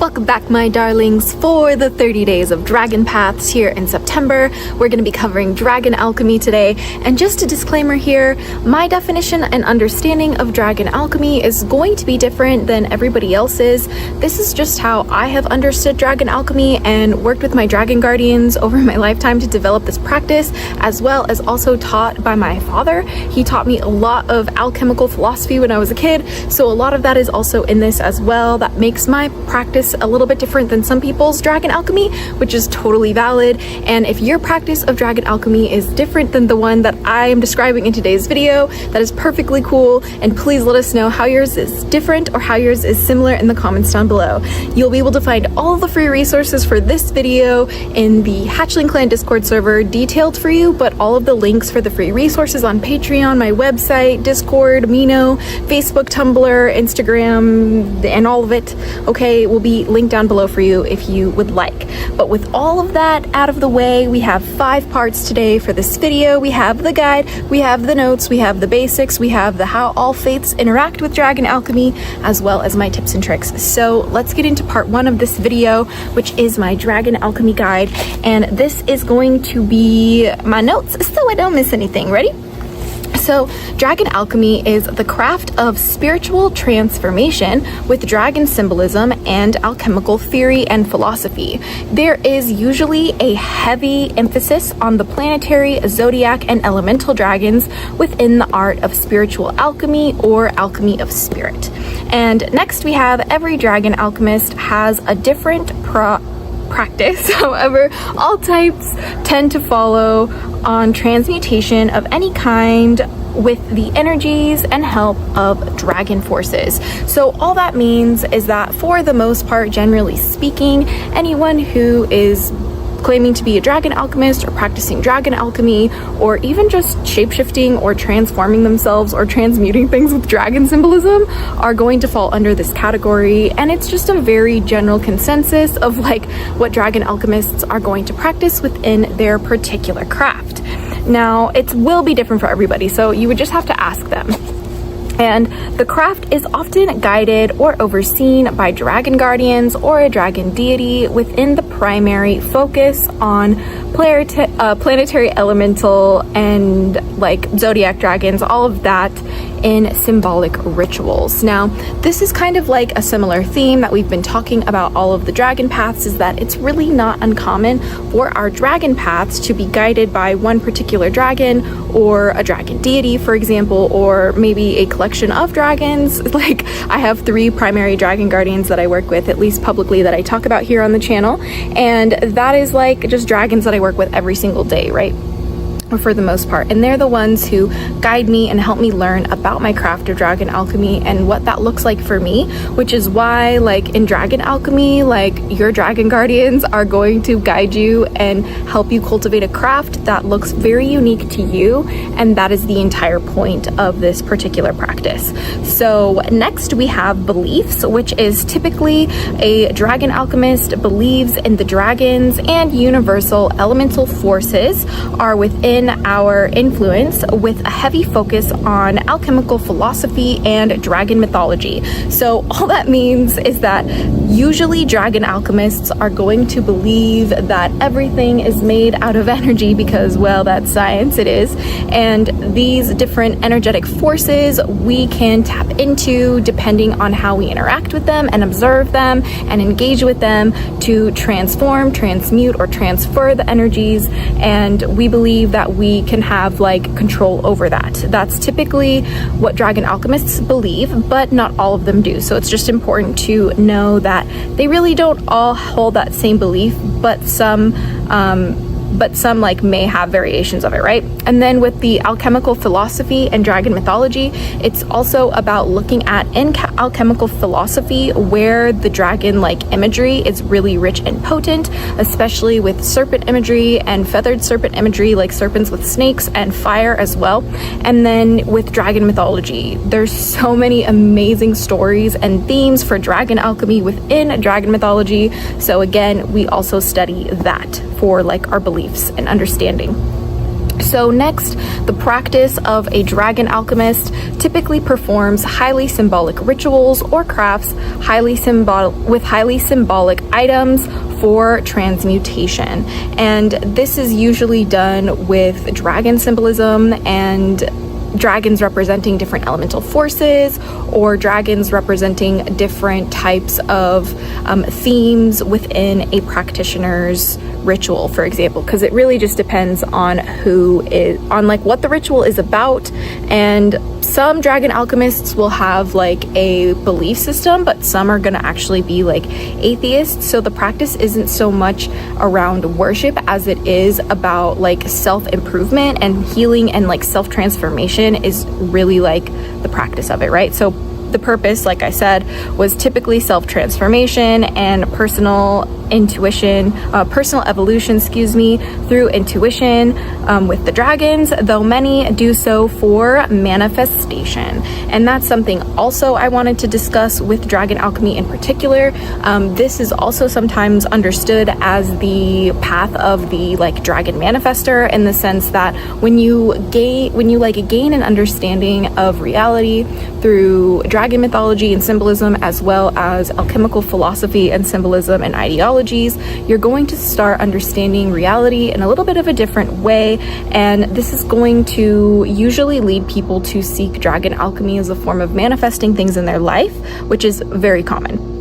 Welcome back, my darlings. For the 30 days of Dragon Paths here in September, we're going to be covering Dragon Alchemy today. And just a disclaimer here, my definition and understanding of Dragon Alchemy is going to be different than everybody else's. This is just how I have understood Dragon Alchemy and worked with my Dragon Guardians over my lifetime to develop this practice, as well as also taught by my father. He taught me a lot of alchemical philosophy when I was a kid, so a lot of that is also in this as well. That makes my practice a little bit different than some people's Dragon Alchemy, which is totally valid. And if your practice of Dragon Alchemy is different than the one that I am describing in today's video, that is perfectly cool, and please let us know how yours is different or how yours is similar in the comments down below. You'll be able to find all the free resources for this video in the Hatchling Clan Discord server, detailed for you, but all of the links for the free resources on Patreon, my website, Discord, Mino, Facebook, Tumblr, Instagram, and all of it, okay, will be linked down below for you if you would like. But with all of that out of the way, we have 5 parts today for this video. We have the guide, we have the notes, we have the basics, we have the how all faiths interact with Dragon Alchemy, as well as my tips and tricks. So let's get into part 1 of this video, which is my Dragon Alchemy guide. And this is going to be my notes so I don't miss anything. Ready? So, Dragon Alchemy is the craft of spiritual transformation with dragon symbolism and alchemical theory and philosophy. There is usually a heavy emphasis on the planetary, zodiac, and elemental dragons within the art of spiritual alchemy or alchemy of spirit. And next we have every dragon alchemist has a different practice. However, all types tend to follow on transmutation of any kind with the energies and help of dragon forces. So all that means is that for the most part, generally speaking, anyone who is claiming to be a dragon alchemist or practicing dragon alchemy, or even just shapeshifting or transforming themselves or transmuting things with dragon symbolism, are going to fall under this category. And it's just a very general consensus of like what dragon alchemists are going to practice within their particular craft. Now, it will be different for everybody, so you would just have to ask them. And the craft is often guided or overseen by dragon guardians or a dragon deity within the primary focus on planetary elemental and like zodiac dragons, all of that in symbolic rituals. Now, this is kind of like a similar theme that we've been talking about all of the dragon paths, is that it's really not uncommon for our dragon paths to be guided by one particular dragon or a dragon deity, for example, or maybe a collection of dragons. Like, I have 3 primary dragon guardians that I work with, at least publicly, that I talk about here on the channel, and that is like just dragons that I work with every single day, right? Or for the most part, and they're the ones who guide me and help me learn about my craft of dragon alchemy and what that looks like for me, which is why, like, in dragon alchemy, like, your dragon guardians are going to guide you and help you cultivate a craft that looks very unique to you, and that is the entire point of this particular practice. So next we have beliefs, which is typically a dragon alchemist believes in the dragons and universal elemental forces are within our influence, with a heavy focus on alchemical philosophy and dragon mythology. So all that means is that usually dragon alchemists are going to believe that everything is made out of energy because, well, that's science, it is. And these different energetic forces we can tap into depending on how we interact with them and observe them and engage with them to transform, transmute, or transfer the energies. And we believe that we can have like control over that. That's typically what dragon alchemists believe, but not all of them do. So it's just important to know that they really don't all hold that same belief, but some like may have variations of it, right? And then with the alchemical philosophy and dragon mythology, it's also about looking at in alchemical philosophy where the dragon like imagery is really rich and potent, especially with serpent imagery and feathered serpent imagery, like serpents with snakes and fire as well. And then with dragon mythology, there's so many amazing stories and themes for dragon alchemy within dragon mythology. So again, we also study that for like our beliefs and understanding. So next, the practice of a dragon alchemist typically performs highly symbolic rituals or crafts with highly symbolic items for transmutation. And this is usually done with dragon symbolism and dragons representing different elemental forces, or dragons representing different types of themes within a practitioner's ritual, for example, because it really just depends on what the ritual is about. And some dragon alchemists will have like a belief system, but some are going to actually be like atheists. So the practice isn't so much around worship as it is about like self-improvement and healing, and like self-transformation is really like the practice of it, right? So the purpose, like I said, was typically self-transformation and personal evolution, through intuition with the dragons, though many do so for manifestation. And that's something also I wanted to discuss with dragon alchemy in particular. This is also sometimes understood as the path of the like dragon manifester, in the sense that when you gain an understanding of reality through dragon mythology and symbolism, as well as alchemical philosophy and symbolism and ideologies, you're going to start understanding reality in a little bit of a different way. And this is going to usually lead people to seek dragon alchemy as a form of manifesting things in their life, which is very common.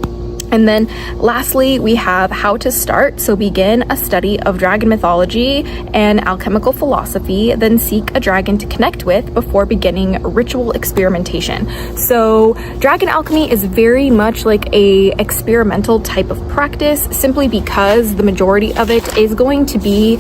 And then lastly, we have how to start. So begin a study of dragon mythology and alchemical philosophy, then seek a dragon to connect with before beginning ritual experimentation. So dragon alchemy is very much like a experimental type of practice, simply because the majority of it is going to be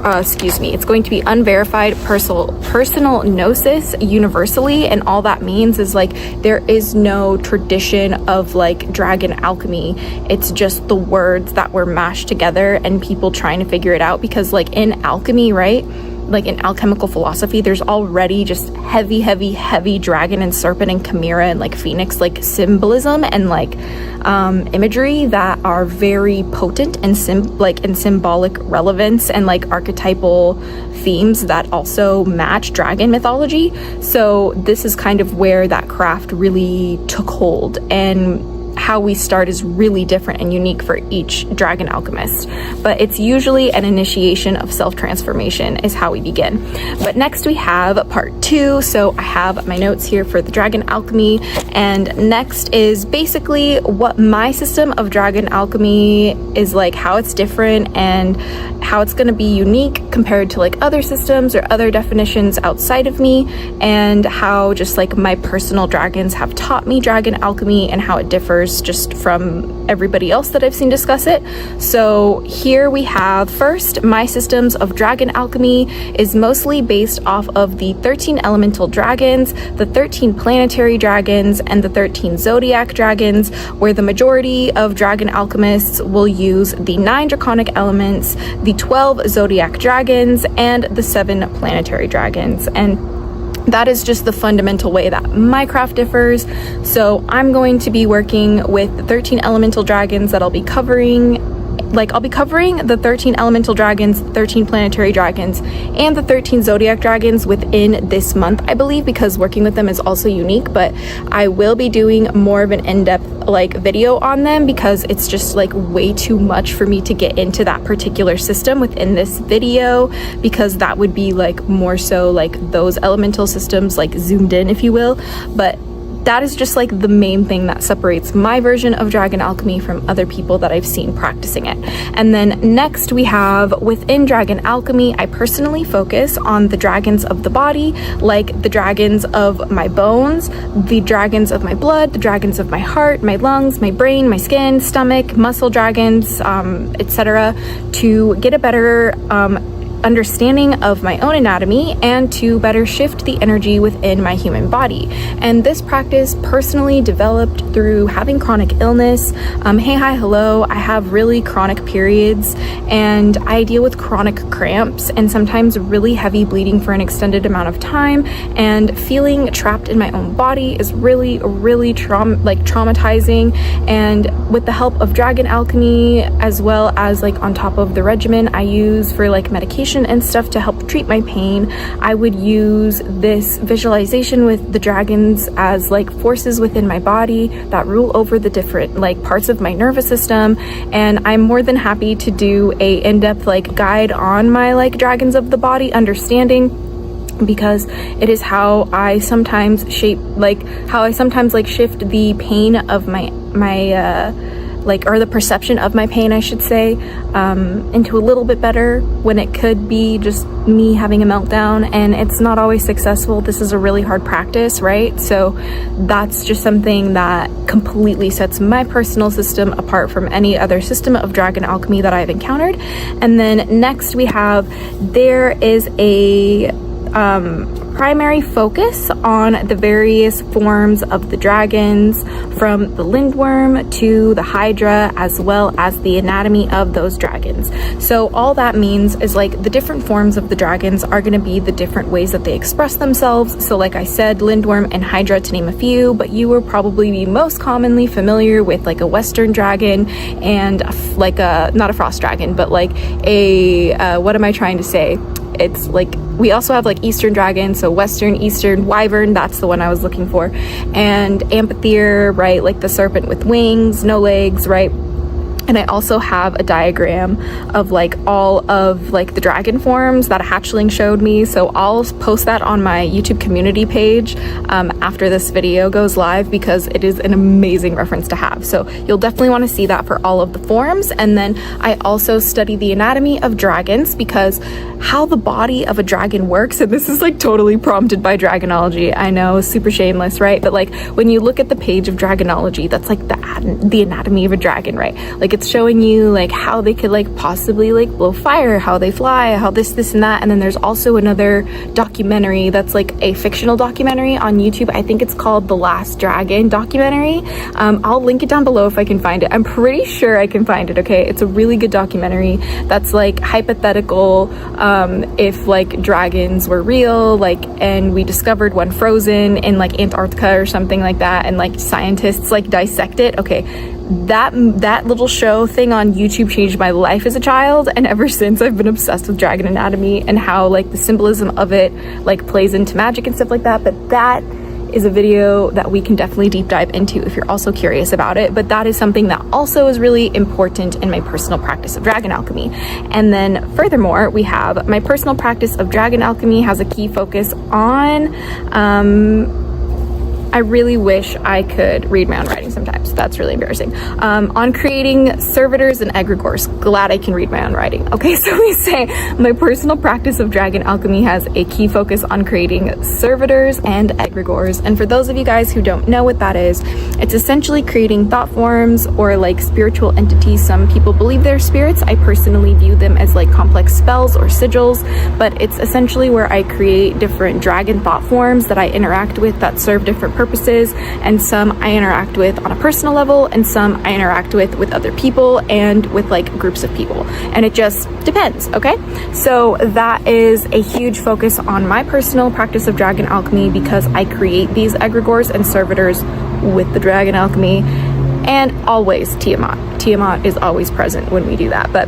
it's going to be unverified personal gnosis universally. And all that means is like there is no tradition of like dragon alchemy. It's just the words that were mashed together and people trying to figure it out, because like in alchemy, right, like in alchemical philosophy, there's already just heavy dragon and serpent and chimera and like phoenix like symbolism and like imagery that are very potent and in symbolic relevance and like archetypal themes that also match dragon mythology. So this is kind of where that craft really took hold, and how we start is really different and unique for each dragon alchemist, but it's usually an initiation of self-transformation is how we begin. But next we have part 2. So I have my notes here for the dragon alchemy, and next is basically what my system of dragon alchemy is like, how it's different and how it's going to be unique compared to like other systems or other definitions outside of me, and how just like my personal dragons have taught me dragon alchemy and how it differs just from everybody else that I've seen discuss it. So here we have first, my systems of dragon alchemy is mostly based off of the 13 elemental dragons, the 13 planetary dragons, and the 13 zodiac dragons, where the majority of dragon alchemists will use the 9 draconic elements, the 12 zodiac dragons, and the 7 planetary dragons. And that is just the fundamental way that my craft differs. So I'm going to be working with the 13 elemental dragons that I'll be covering. I'll be covering the 13 elemental dragons, 13 planetary dragons, and the 13 zodiac dragons within this month, I believe, because working with them is also unique. But I will be doing more of an in-depth video on them, because it's just like way too much for me to get into that particular system within this video, because that would be like more so like those elemental systems like zoomed in, if you will. But that is just like the main thing that separates my version of dragon alchemy from other people that I've seen practicing it. And then next we have within dragon alchemy, I personally focus on the dragons of the body, like the dragons of my bones, the dragons of my blood, the dragons of my heart, my lungs, my brain, my skin, stomach, muscle dragons, etc., to get a better understanding of my own anatomy and to better shift the energy within my human body. And this practice personally developed through having chronic illness. Hello, I have really chronic periods, and I deal with chronic cramps and sometimes really heavy bleeding for an extended amount of time, and feeling trapped in my own body is really traumatizing. And with the help of dragon alchemy, as well as like on top of the regimen I use for like medication medication and stuff to help treat my pain, I would use this visualization with the dragons as like forces within my body that rule over the different like parts of my nervous system. And I'm more than happy to do a in-depth like guide on my like dragons of the body understanding, because it is how I sometimes shift the pain of my or the perception of my pain, I should say, into a little bit better, when it could be just me having a meltdown, and it's not always successful. This is a really hard practice, right? So that's just something that completely sets my personal system apart from any other system of dragon alchemy that I've encountered. And then next we have, there is a primary focus on the various forms of the dragons, from the lindworm to the hydra, as well as the anatomy of those dragons. So all that means is like the different forms of the dragons are going to be the different ways that they express themselves. So like I said, lindworm and hydra to name a few, but you will probably be most commonly familiar with like a western dragon and like a, not a frost dragon, but like a what am I trying to say? It's like, we also have like Eastern dragon, so Western, Eastern, wyvern, that's the one I was looking for, and amphitheater, right, like the serpent with wings, no legs, right? And I also have a diagram of like all of like the dragon forms that a hatchling showed me. So I'll post that on my YouTube community page after this video goes live, because it is an amazing reference to have. So you'll definitely want to see that for all of the forms. And then I also study the anatomy of dragons, because how the body of a dragon works, and this is like totally prompted by Dragonology. I know, super shameless, right? But like when you look at the page of Dragonology, that's like the anatomy of a dragon, right? Like it's showing you like how they could like possibly like blow fire, how they fly, how this and that. And then there's also another documentary that's like a fictional documentary on YouTube. I think it's called The Last Dragon documentary. I'll link it down below if I can find it. I'm pretty sure I can find it, okay? It's a really good documentary that's like hypothetical, if like dragons were real, like, and we discovered one frozen in like Antarctica or something like that, and like scientists like dissect it. Okay, that little show thing on YouTube changed my life as a child, and ever since I've been obsessed with dragon anatomy and how like the symbolism of it like plays into magic and stuff like that. But that is a video that we can definitely deep dive into if you're also curious about it. But that is something that also is really important in my personal practice of dragon alchemy. And then furthermore, we have my personal practice of dragon alchemy has a key focus on I really wish I could read my own writing sometimes. That's really embarrassing. On creating servitors and egregores. Glad I can read my own writing. Okay, so we say my personal practice of dragon alchemy has a key focus on creating servitors and egregores. And for those of you guys who don't know what that is, it's essentially creating thought forms or like spiritual entities. Some people believe they're spirits. I personally view them as like complex spells or sigils, but it's essentially where I create different dragon thought forms that I interact with that serve different purposes, and some I interact with on a personal level, and some I interact with other people and with like groups of people, and it just depends. Okay, so that is a huge focus on my personal practice of dragon alchemy, because I create these egregores and servitors with the dragon alchemy, and always Tiamat is always present when we do that. But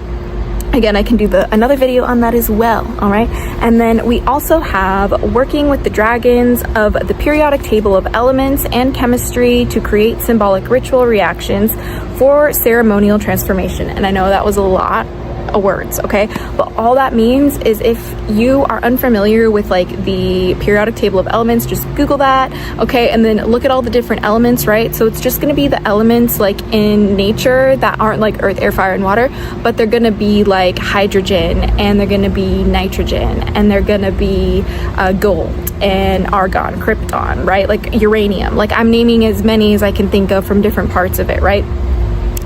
again, I can do another video on that as well, all right? And then we also have working with the dragons of the periodic table of elements and chemistry to create symbolic ritual reactions for ceremonial transformation. And I know that was a lot of words, okay? But all that means is, if you are unfamiliar with like the periodic table of elements, just Google that, okay? And then look at all the different elements, right? So it's just going to be the elements like in nature that aren't like earth, air, fire, and water, but they're going to be like hydrogen, and they're going to be nitrogen, and they're going to be gold and argon, krypton, right? Like uranium. Like I'm naming as many as I can think of from different parts of it, right?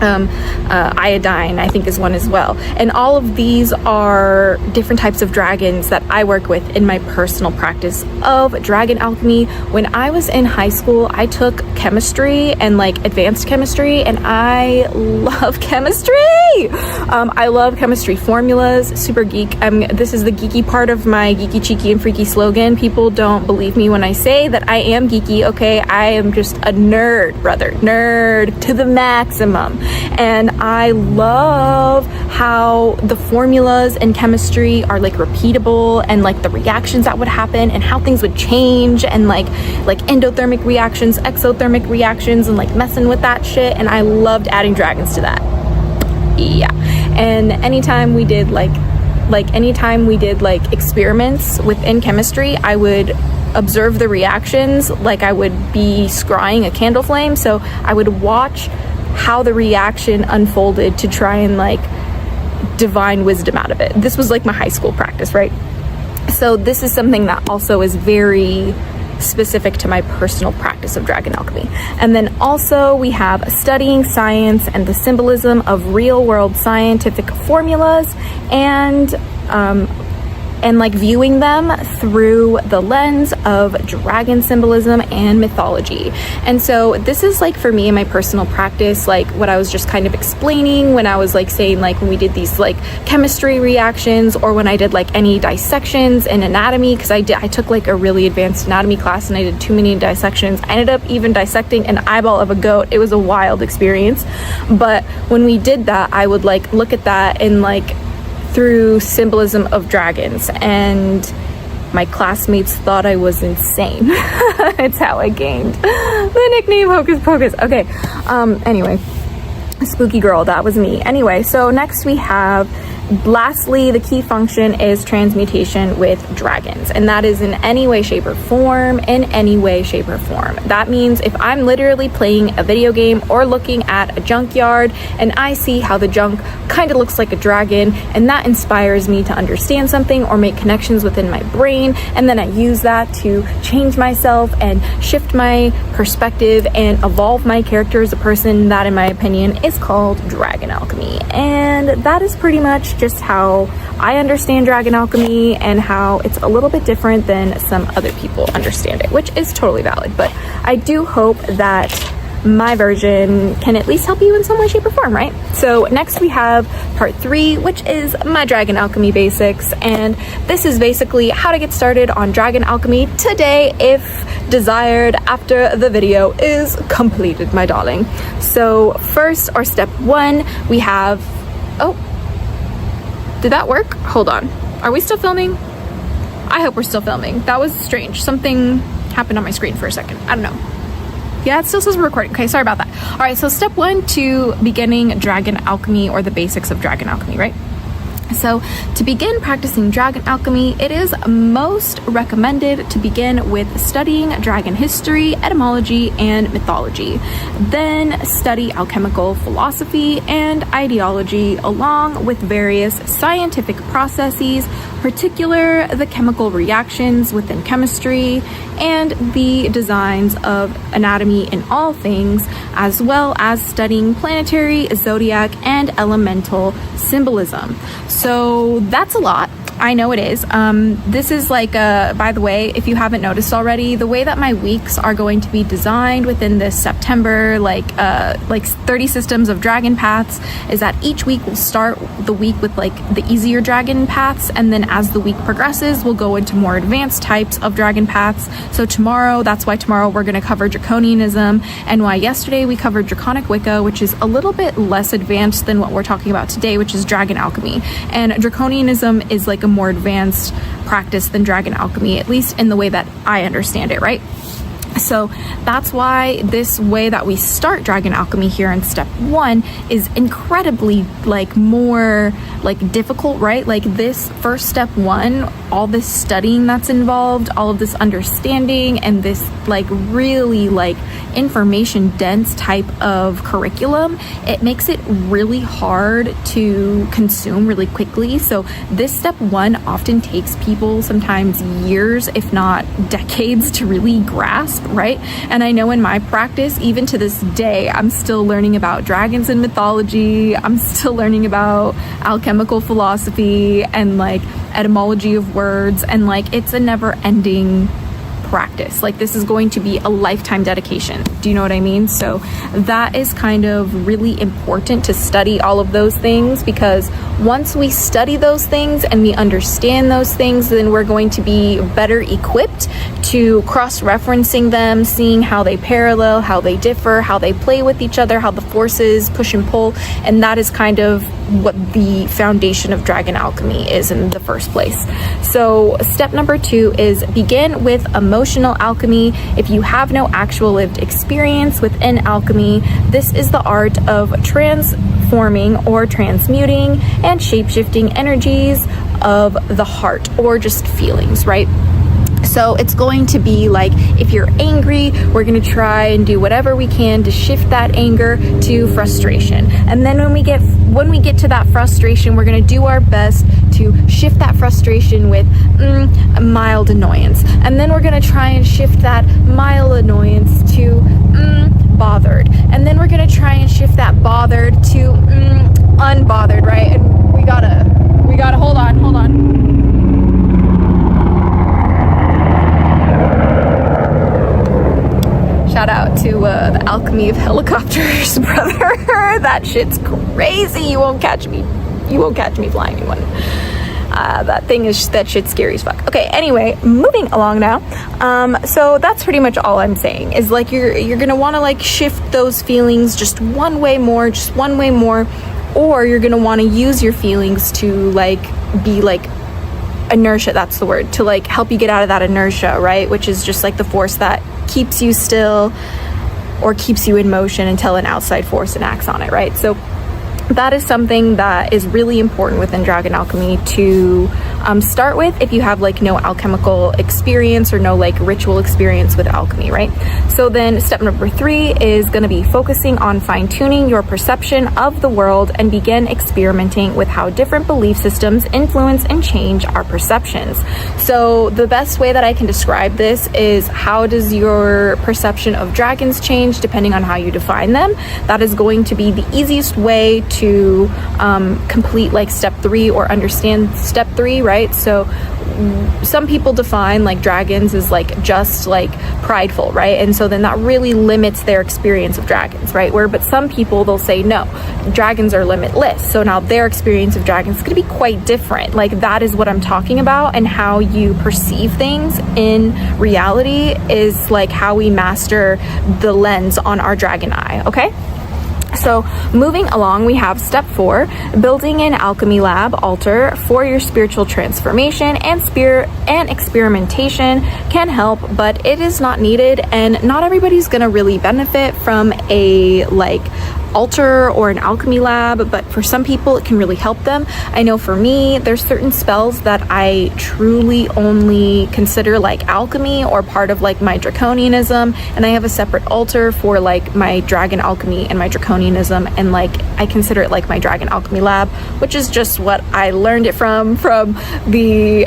Iodine, I think, is one as well. And all of these are different types of dragons that I work with in my personal practice of dragon alchemy. When I was in high school, I took chemistry and like advanced chemistry, and I love chemistry. Yay! I love chemistry formulas, super geek. This is the geeky part of my geeky, cheeky, and freaky slogan. People don't believe me when I say that I am geeky, okay? I am just a nerd, brother. Nerd to the maximum. And I love how the formulas in chemistry are like repeatable, and like the reactions that would happen and how things would change, and like endothermic reactions, exothermic reactions, and like messing with that shit. And I loved adding dragons to that. Yeah. And anytime we did experiments within chemistry, I would observe the reactions like I would be scrying a candle flame. So I would watch how the reaction unfolded to try and like divine wisdom out of it. This was like my high school practice, right? So this is something that also is very specific to my personal practice of dragon alchemy. And then also we have studying science and the symbolism of real world scientific formulas, and like viewing them through the lens of dragon symbolism and mythology. And so this is like for me in my personal practice, like what I was just kind of explaining when I was like saying like when we did these like chemistry reactions, or when I did like any dissections in anatomy, because I took like a really advanced anatomy class and I did too many dissections. I ended up even dissecting an eyeball of a goat. It was a wild experience. But when we did that, I would like look at that and like through symbolism of dragons, and my classmates thought I was insane. It's how I gained the nickname Hocus Pocus. Okay, anyway, spooky girl, that was me. Anyway, so next we have, lastly, the key function is transmutation with dragons, and that is in any way, shape, or form. That means if I'm literally playing a video game or looking at a junkyard and I see how the junk kind of looks like a dragon, and that inspires me to understand something or make connections within my brain, and then I use that to change myself and shift my perspective and evolve my character as a person, that in my opinion is called dragon alchemy. And that is pretty much just how I understand dragon alchemy, and how it's a little bit different than some other people understand it, which is totally valid. But I do hope that my version can at least help you in some way, shape, or form, right? So next we have part 3, which is my dragon alchemy basics, and this is basically how to get started on dragon alchemy today if desired after the video is completed, my darling. So first, or step 1, we have, oh, did that work? Hold on. Are we still filming? I hope we're still filming. That was strange. Something happened on my screen for a second. I don't know. Yeah, it still says we're recording. Okay, sorry about that. All right, so step 1 to beginning dragon alchemy, or the basics of dragon alchemy, right? So to begin practicing dragon alchemy, it is most recommended to begin with studying dragon history, etymology, and mythology. Then study alchemical philosophy and ideology, along with various scientific processes, particular the chemical reactions within chemistry and the designs of anatomy in all things, as well as studying planetary, zodiac, and elemental symbolism. So that's a lot. I know it is. This is like, by the way, if you haven't noticed already, the way that my weeks are going to be designed within this September, like 30 systems of dragon paths, is that each week we'll start the week with like the easier dragon paths, and then as the week progresses, we'll go into more advanced types of dragon paths. So tomorrow, that's why tomorrow we're going to cover Draconianism, and why yesterday we covered Draconic Wicca, which is a little bit less advanced than what we're talking about today, which is dragon alchemy. And Draconianism is like a more advanced practice than dragon alchemy, at least in the way that I understand it, right? So that's why this way that we start dragon alchemy here in step 1 is incredibly like more like difficult, right? Like this first step 1, all this studying that's involved, all of this understanding, and this like really like information dense type of curriculum, it makes it really hard to consume really quickly. So this step 1 often takes people sometimes years, if not decades, to really grasp, right? And I know in my practice, even to this day, I'm still learning about dragons and mythology. I'm still learning about alchemical philosophy and like etymology of words, and like it's a never-ending practice. Like, this is going to be a lifetime dedication. Do you know what I mean? So that is kind of really important to study all of those things, because once we study those things and we understand those things, then we're going to be better equipped to cross-referencing them, seeing how they parallel, how they differ, how they play with each other, how the forces push and pull. And that is kind of what the foundation of Dragon Alchemy is in the first place. So step number 2 is begin with emotional alchemy. If you have no actual lived experience within alchemy, this is the art of transforming or transmuting and shape-shifting energies of the heart, or just feelings, right? So it's going to be like, if you're angry, we're going to try and do whatever we can to shift that anger to frustration. And then when we get to that frustration, we're going to do our best to shift that frustration with mild annoyance. And then we're going to try and shift that mild annoyance to bothered. And then we're going to try and shift that bothered to unbothered, right? And we gotta hold on. Shout out to the Alchemy of Helicopters, brother. That shit's crazy. You won't catch me flying in one. That shit's scary as fuck. Okay, anyway, moving along now. So that's pretty much all I'm saying, is like you're gonna want to like shift those feelings just one way more, or you're gonna want to use your feelings to like be like inertia, that's the word, to like help you get out of that inertia, right? Which is just like the force that keeps you still or keeps you in motion until an outside force enacts on it, right? So that is something that is really important within Dragon Alchemy to start with if you have like no alchemical experience or no like ritual experience with alchemy, right? So then step number 3 is going to be focusing on fine-tuning your perception of the world and begin experimenting with how different belief systems influence and change our perceptions. So the best way that I can describe this is, how does your perception of dragons change depending on how you define them? That is going to be the easiest way to complete like step 3 or understand step 3, right? So some people define like dragons as like just like prideful, right? And so then that really limits their experience of dragons, right? But some people, they'll say no, dragons are limitless, so now their experience of dragons is going to be quite different. Like, that is what I'm talking about, and how you perceive things in reality is like how we master the lens on our dragon eye. Okay, so moving along, we have step 4, building an alchemy lab altar for your spiritual transformation, and experimentation can help, but it is not needed, and not everybody's gonna really benefit from a like altar or an alchemy lab, but for some people it can really help them. I know for me, there's certain spells that I truly only consider like alchemy or part of like my draconianism, and I have a separate altar for like my dragon alchemy and my draconianism, and like I consider it like my dragon alchemy lab, which is just what I learned it from the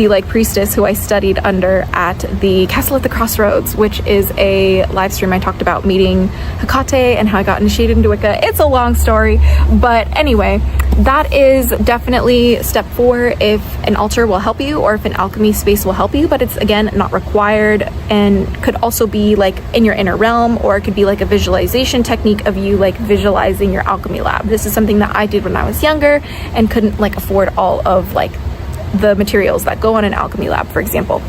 like priestess who I studied under at the Castle at the Crossroads, which is a live stream I talked about meeting Hecate and how I got initiated into Wicca. It's a long story, but anyway, that is definitely step 4 if an altar will help you, or if an alchemy space will help you, but it's again not required, and could also be like in your inner realm, or it could be like a visualization technique of you like visualizing your alchemy lab. This is something that I did when I was younger and couldn't like afford all of like the materials that go on an alchemy lab, for example.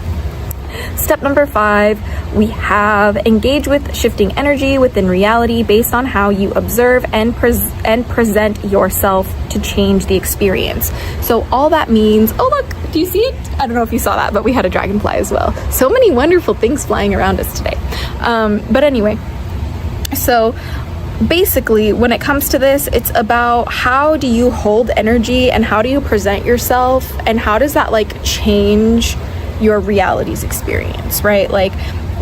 Step number 5, we have engage with shifting energy within reality based on how you observe and present yourself to change the experience. So all that means, oh look, do you see it? I don't know if you saw that, but we had a dragonfly as well. So many wonderful things flying around us today. But anyway, so basically when it comes to this, it's about how do you hold energy and how do you present yourself, and how does that like change your reality's experience, right? Like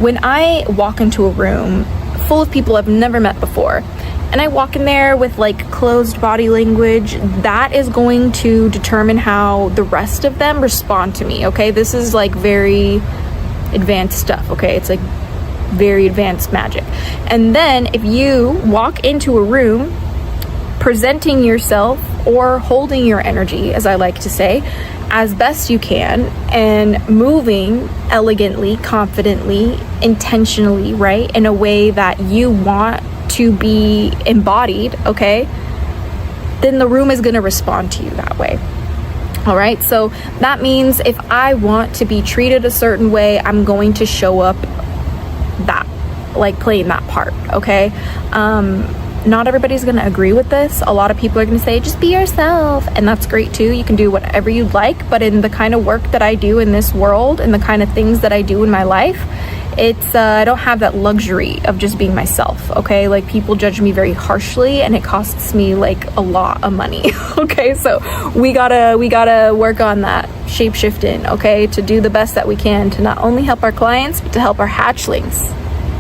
when I walk into a room full of people I've never met before, and I walk in there with like closed body language, that is going to determine how the rest of them respond to me. Okay, this is like very advanced stuff. Okay, it's like very advanced magic. And then if you walk into a room presenting yourself or holding your energy, as I like to say, as best you can, and moving elegantly, confidently, intentionally, right, in a way that you want to be embodied, okay, then the room is going to respond to you that way. All right, so that means if I want to be treated a certain way, I'm going to show up that, like, playing that part, okay? Not everybody's going to agree with this. A lot of people are going to say, just be yourself. And that's great too. You can do whatever you like. But in the kind of work that I do in this world and the kind of things that I do in my life, it's I don't have that luxury of just being myself, okay? Like, people judge me very harshly and it costs me like a lot of money, okay? So we gotta work on that shape shifting, okay? To do the best that we can to not only help our clients, but to help our hatchlings.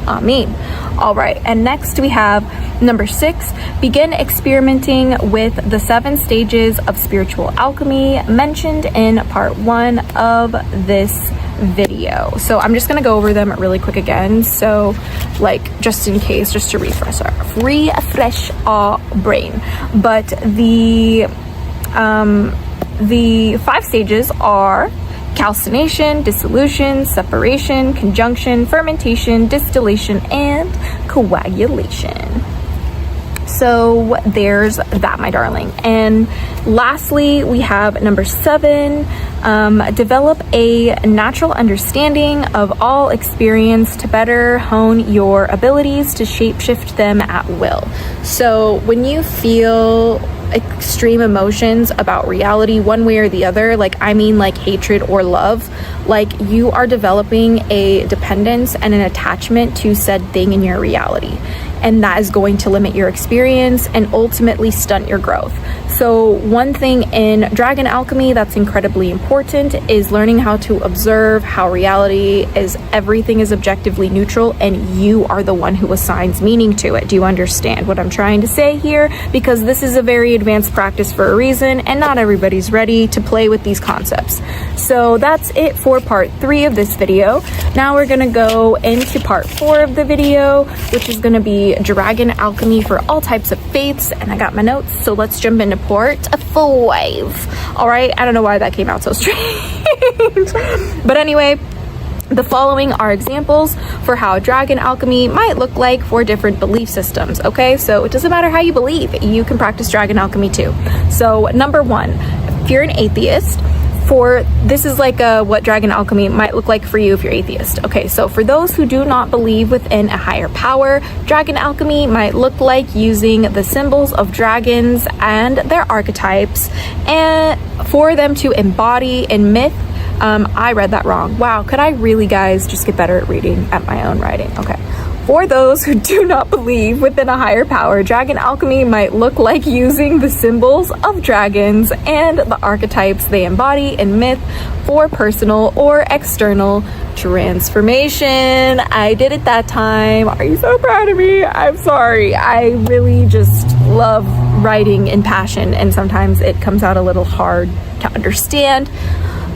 Amen. All right, and next we have number 6, begin experimenting with the 7 stages of spiritual alchemy mentioned in part 1 of this video. So I'm just gonna go over them really quick again. So, like, just in case, just to refresh our brain. But the 5 stages are calcination, dissolution, separation, conjunction, fermentation, distillation, and coagulation. So there's that, my darling. And lastly, we have number 7, develop a natural understanding of all experience to better hone your abilities to shapeshift them at will. So when you feel extreme emotions about reality one way or the other, like, I mean, like hatred or love, like, you are developing a dependence and an attachment to said thing in your reality, and that is going to limit your experience and ultimately stunt your growth. So one thing in Dragon Alchemy that's incredibly important is learning how to observe how reality is, everything is objectively neutral, and you are the one who assigns meaning to it. Do you understand what I'm trying to say here? Because this is a very advanced practice for a reason, and not everybody's ready to play with these concepts. So that's it for part 3 of this video. Now we're gonna go into part 4 of the video, which is gonna be Dragon Alchemy for all types of faiths, and I got my notes, so let's jump into part 5. All right, I don't know why that came out so strange. But anyway, the following are examples for how Dragon Alchemy might look like for different belief systems, okay? So it doesn't matter how you believe, you can practice Dragon Alchemy too. So number 1, if you're an atheist, this is like what Dragon Alchemy might look like for you if you're atheist. Okay, so for those who do not believe within a higher power, Dragon Alchemy might look like using the symbols of dragons and their archetypes, and for them to embody in myth. I read that wrong. Wow, could I really, guys, just get better at reading at my own writing? Okay. For those who do not believe within a higher power, Dragon Alchemy might look like using the symbols of dragons and the archetypes they embody in myth for personal or external transformation. I did it that time. Are you so proud of me? I'm sorry. I really just love writing in passion, and sometimes it comes out a little hard to understand.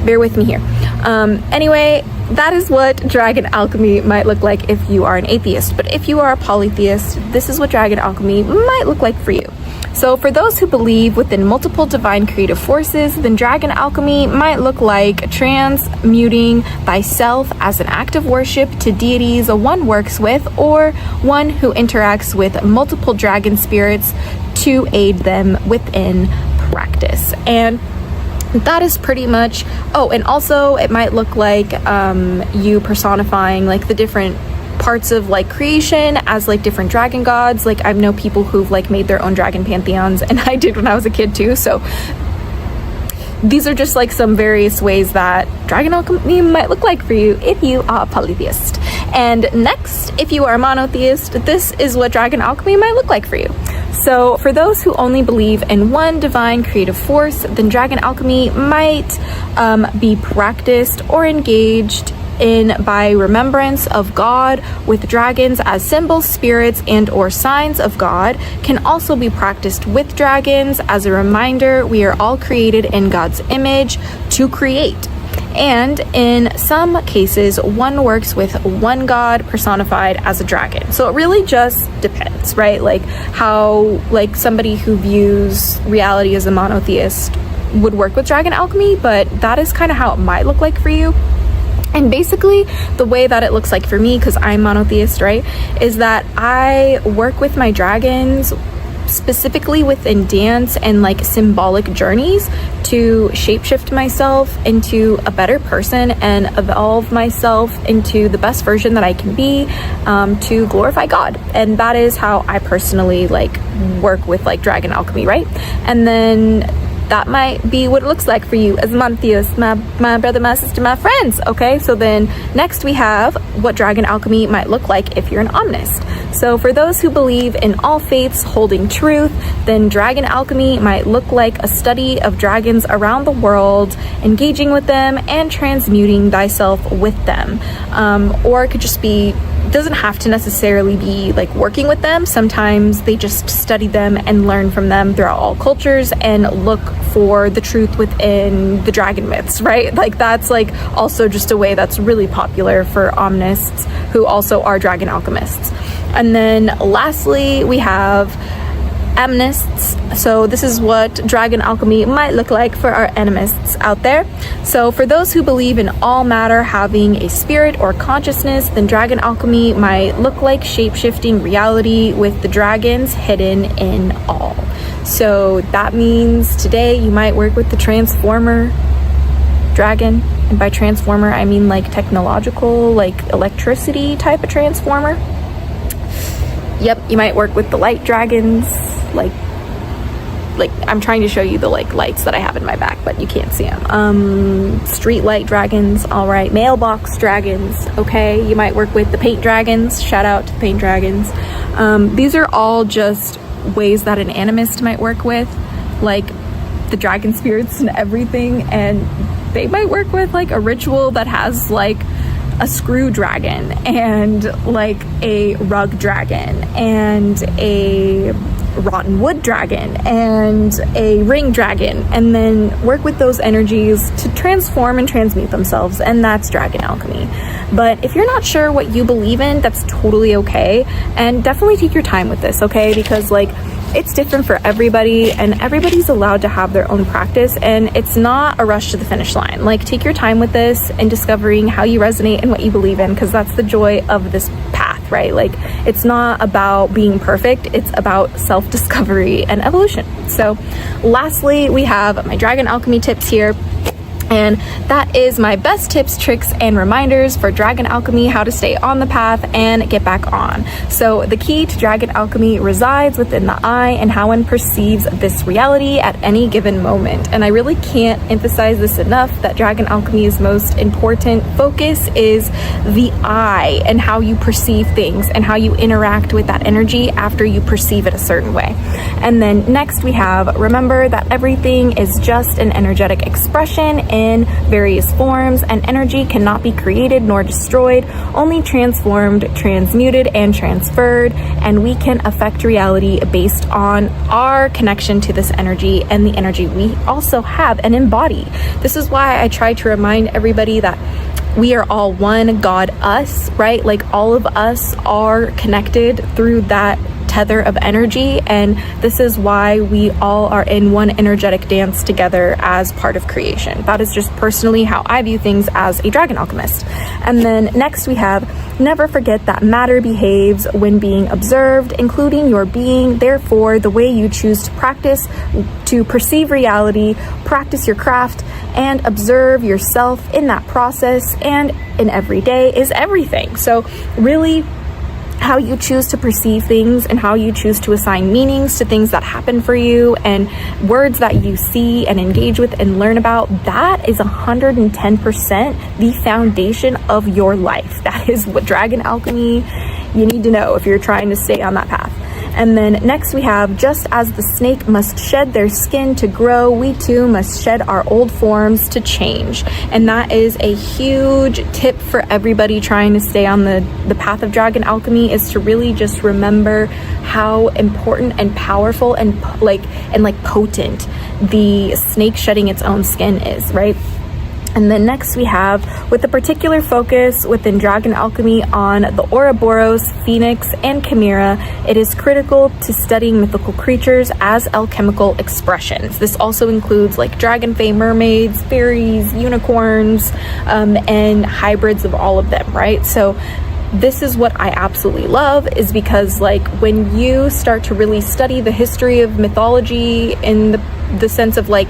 Bear with me here. Anyway, that is what Dragon Alchemy might look like if you are an atheist. But if you are a polytheist, this is what Dragon Alchemy might look like for you. So for those who believe within multiple divine creative forces, then Dragon Alchemy might look like transmuting thyself as an act of worship to deities one works with, or one who interacts with multiple dragon spirits to aid them within practice. And that is pretty much, and also it might look like you personifying like the different parts of like creation as like different dragon gods. Like, I know people who've like made their own dragon pantheons, and I did when I was a kid too. So these are just like some various ways that Dragon Alchemy might look like for you if you are a polytheist. And next, if you are a monotheist, this is what Dragon Alchemy might look like for you. So for those who only believe in one divine creative force, then Dragon Alchemy might be practiced or engaged in by remembrance of God, with dragons as symbols, spirits, and or signs of God. Can also be practiced with dragons as a reminder we are all created in God's image to create. And in some cases, one works with one god personified as a dragon. So it really just depends, right? Like how like somebody who views reality as a monotheist would work with dragon alchemy, but that is kind of how it might look like for you. And basically the way that it looks like for me, because I'm monotheist, right, is that I work with my dragons specifically within dance and like symbolic journeys to shapeshift myself into a better person and evolve myself into the best version that I can be, to glorify God. And that is how I personally like work with like dragon alchemy, right? And then that might be what it looks like for you as a monotheist, my brother, my sister, my friends. Okay, so then next we have what dragon alchemy might look like if you're an omnist. So for those who believe in all faiths holding truth, then dragon alchemy might look like a study of dragons around the world, engaging with them and transmuting thyself with them. Or it could just be, doesn't have to necessarily be like working with them. Sometimes they just study them and learn from them throughout all cultures and look for the truth within the dragon myths, right? Like that's like also just a way that's really popular for omnists who also are dragon alchemists. And then lastly, we have animists. So this is what dragon alchemy might look like for our animists out there. So for those who believe in all matter having a spirit or consciousness, then dragon alchemy might look like shape-shifting reality with the dragons hidden in all. So that means today you might work with the transformer dragon, and by transformer I mean like technological, like electricity type of transformer. Yep, you might work with the light dragons, like I'm trying to show you the like lights that I have in my back, but you can't see them. Street light dragons, all right. Mailbox dragons, okay. You might work with the paint dragons. Shout out to the paint dragons. These are all just ways that an animist might work with, like the dragon spirits and everything. And they might work with like a ritual that has like a screw dragon and like a rug dragon and a rotten wood dragon and a ring dragon, and then work with those energies to transform and transmute themselves, and that's dragon alchemy. But if you're not sure what you believe in, that's totally okay, and definitely take your time with this, okay? Because like it's different for everybody and everybody's allowed to have their own practice, and it's not a rush to the finish line. Like take your time with this and discovering how you resonate and what you believe in, because that's the joy of this path, right? Like it's not about being perfect, it's about self-discovery and evolution. So lastly, we have my dragon alchemy tips here. And that is my best tips, tricks, and reminders for dragon alchemy, how to stay on the path and get back on. So the key to dragon alchemy resides within the eye and how one perceives this reality at any given moment. And I really can't emphasize this enough, that dragon alchemy's most important focus is the eye and how you perceive things and how you interact with that energy after you perceive it a certain way. And then next we have, remember that everything is just an energetic expression in various forms, and energy cannot be created nor destroyed, only transformed, transmuted, and transferred, and we can affect reality based on our connection to this energy and the energy we also have and embody. This is why I try to remind everybody that we are all one God, us, right? Like all of us are connected through that tether of energy, and this is why we all are in one energetic dance together as part of creation. That is just personally how I view things as a dragon alchemist. And then next we have, never forget that matter behaves when being observed, including your being. Therefore, the way you choose to practice, to perceive reality, practice your craft, and observe yourself in that process and in every day is everything. So really, how you choose to perceive things and how you choose to assign meanings to things that happen for you and words that you see and engage with and learn about, that is 110% the foundation of your life. That is what dragon alchemy you need to know if you're trying to stay on that path. And then next we have, just as the snake must shed their skin to grow, we too must shed our old forms to change. And that is a huge tip for everybody trying to stay on the path of dragon alchemy, is to really just remember how important and powerful and potent the snake shedding its own skin is, right? And then next we have, with a particular focus within Dragon Alchemy on the Ouroboros, Phoenix, and Chimera, it is critical to studying mythical creatures as alchemical expressions. This also includes like dragonfey mermaids, fairies, unicorns, and hybrids of all of them, right? So this is what I absolutely love, is because like when you start to really study the history of mythology in the sense of like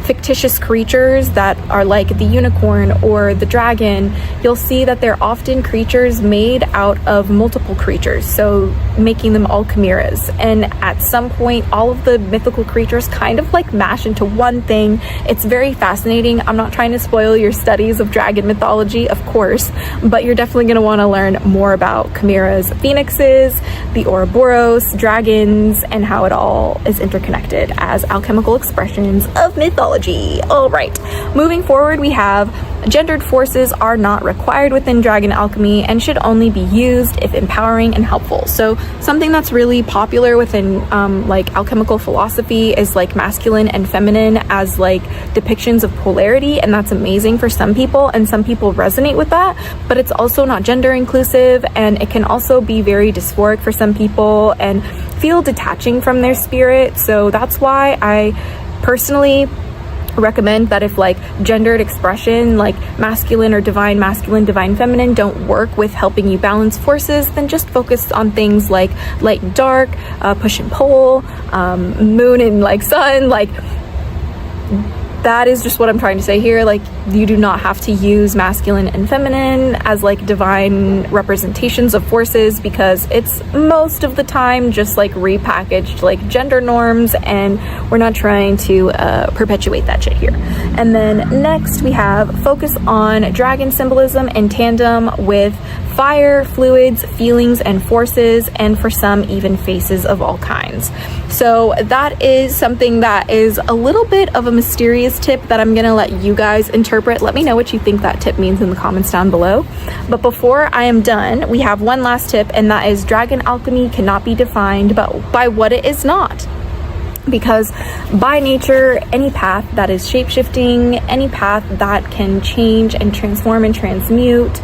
fictitious creatures that are like the unicorn or the dragon, you'll see that they're often creatures made out of multiple creatures, so making them all chimeras. And at some point, all of the mythical creatures kind of like mash into one thing. It's very fascinating. I'm not trying to spoil your studies of dragon mythology, of course, but you're definitely going to want to learn more about chimeras, phoenixes, the Ouroboros, dragons, and how it all is interconnected as alchemical expressions of mythology. All right, moving forward, we have gendered forces are not required within Dragon Alchemy and should only be used if empowering and helpful. So something that's really popular within like alchemical philosophy is like masculine and feminine as like depictions of polarity, and that's amazing for some people, and some people resonate with that, but it's also not gender inclusive, and it can also be very dysphoric for some people and feel detaching from their spirit. So that's why I personally recommend that if like gendered expression like masculine or divine masculine, divine feminine don't work with helping you balance forces, then just focus on things like light and dark, push and pull, moon and like sun. Like that is just what I'm trying to say here. Like, you do not have to use masculine and feminine as like divine representations of forces, because it's most of the time just like repackaged like gender norms, and we're not trying to perpetuate that shit here. And then next we have focus on dragon symbolism in tandem with fire, fluids, feelings, and forces, and for some even faces of all kinds. So that is something that is a little bit of a mysterious tip that I'm gonna let you guys interpret. Let me know what you think that tip means in the comments down below. But before I am done, we have one last tip, and that is Dragon Alchemy cannot be defined by what it is not. Because by nature, any path that is shape-shifting, any path that can change and transform and transmute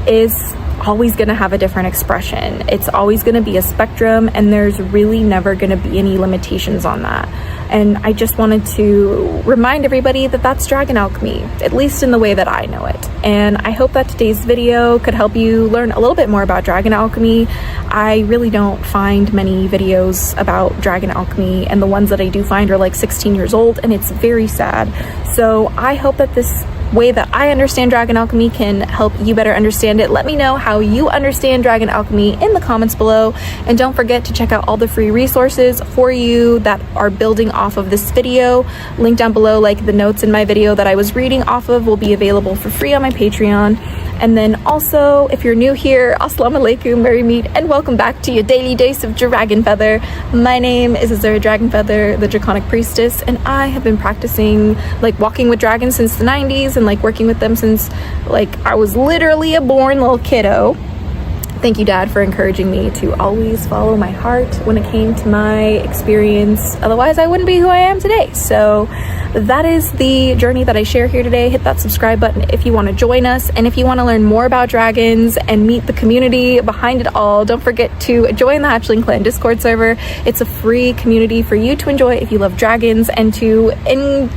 is always going to have a different expression. It's always going to be a spectrum, and there's really never going to be any limitations on that. And I just wanted to remind everybody that that's Dragon Alchemy, at least in the way that I know it. And I hope that today's video could help you learn a little bit more about Dragon Alchemy. I really don't find many videos about Dragon Alchemy, and the ones that I do find are like 16 years old, and it's very sad. So I hope that this way that I understand Dragon Alchemy can help you better understand it. Let me know how you understand Dragon Alchemy in the comments below, and don't forget to check out all the free resources for you that are building off of this video. Link down below, like the notes in my video that I was reading off of, will be available for free on my Patreon. And then also, if you're new here, assalamu alaikum, merry meet, and welcome back to your daily dose of DragonFaether. My name is Azura DragonFaether, the Draconic Priestess, and I have been practicing like walking with dragons since the 90s, and like working with them since like I was literally a born little kiddo. Thank you, Dad, for encouraging me to always follow my heart when it came to my experience. Otherwise, I wouldn't be who I am today. So that is the journey that I share here today. Hit that subscribe button if you want to join us. And if you want to learn more about dragons and meet the community behind it all, don't forget to join the Hatchling Clan Discord server. It's a free community for you to enjoy if you love dragons, and to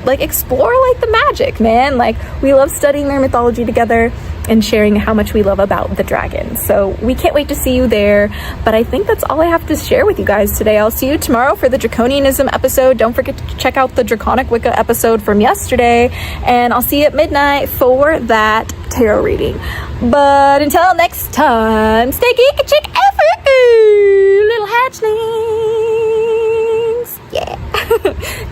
explore like the magic, man. Like, we love studying their mythology together and sharing how much we love about the dragons. So we can't wait to see you there. But I think that's all I have to share with you guys today. I'll see you tomorrow for the Draconianism episode. Don't forget to check out the Draconic Wicca episode from yesterday, and I'll see you at midnight for that tarot reading. But until next time, stay geek chick effort, little hatchlings. Yeah.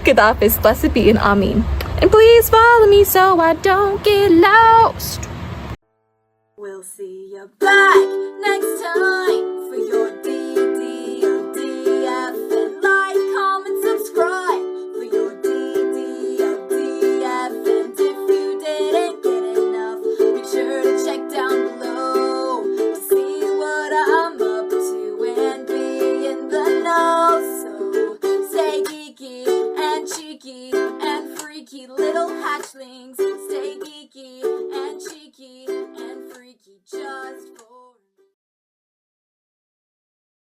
Gaddafi's blessed be and Amin. And please follow me so I don't get lost. We'll see you back next time for your DDLDF, and like, comment, subscribe for your DDLDF. And if you didn't get enough, make sure to check down below to see what I'm up to and be in the know. So stay geeky and cheeky and freaky little hatchlings. Stay geeky and cheeky